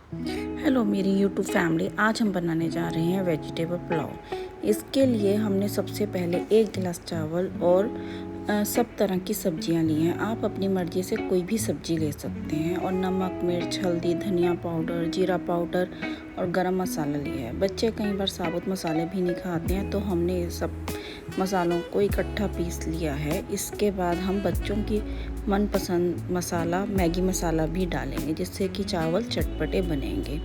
हेलो मेरी YouTube family, आज हम बनाने जा रहे हैं वेजिटेबल पुलाव। इसके लिए हमने सबसे पहले 1 गिलास चावल और सब तरह की सब्जियां ली हैं। आप अपनी मर्ज़ी से कोई भी सब्ज़ी ले सकते हैं। और नमक, मिर्च, हल्दी, धनिया पाउडर, जीरा पाउडर और गरम मसाला लिया है। बच्चे कई बार साबुत मसाले भी नहीं खाते हैं, तो हमने ये सब मसालों को इकट्ठा पीस लिया है। इसके बाद हम बच्चों की मनपसंद मसाला मैगी मसाला भी डालेंगे, जिससे कि चावल चटपटे बनेंगे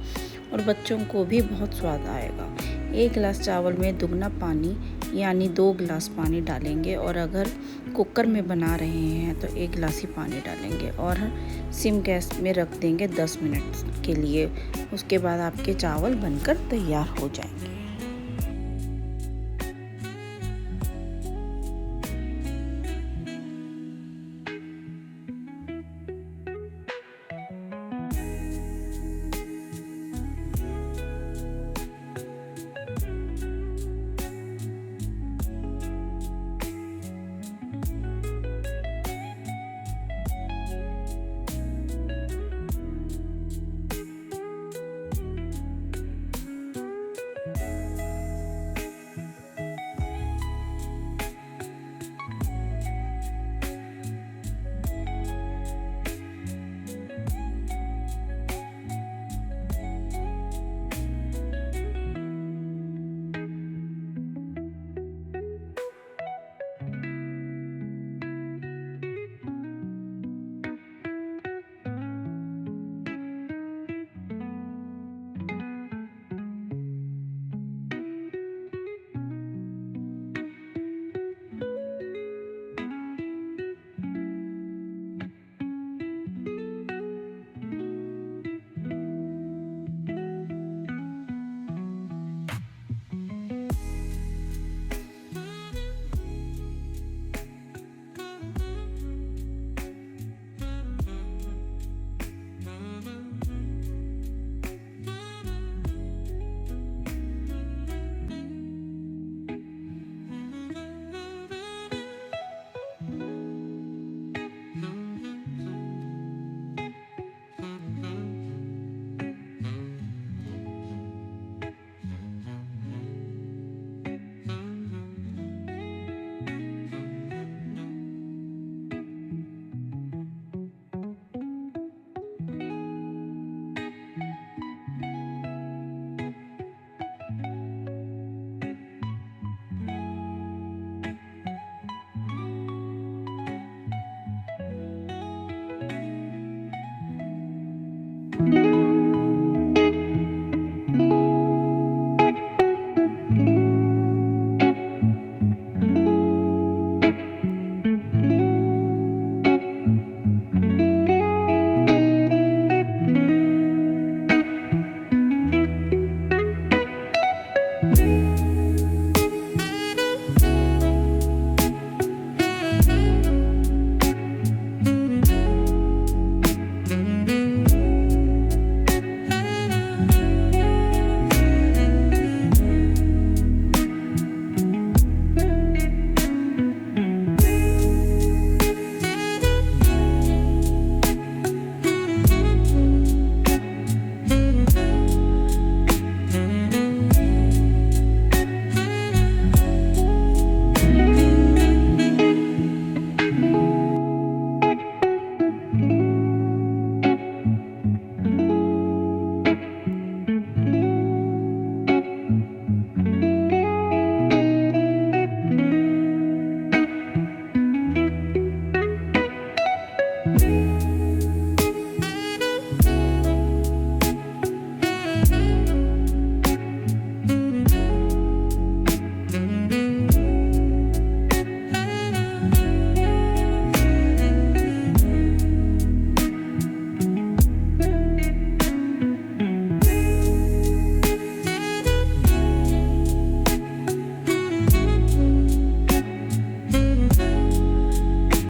और बच्चों को भी बहुत स्वाद आएगा। 1 गिलास चावल में दुगना पानी यानी 2 गिलास पानी डालेंगे। और अगर कुकर में बना रहे हैं तो 1 गिलास ही पानी डालेंगे और सिम गैस में रख देंगे 10 मिनट के लिए। उसके बाद आपके चावल बनकर तैयार हो जाएंगे।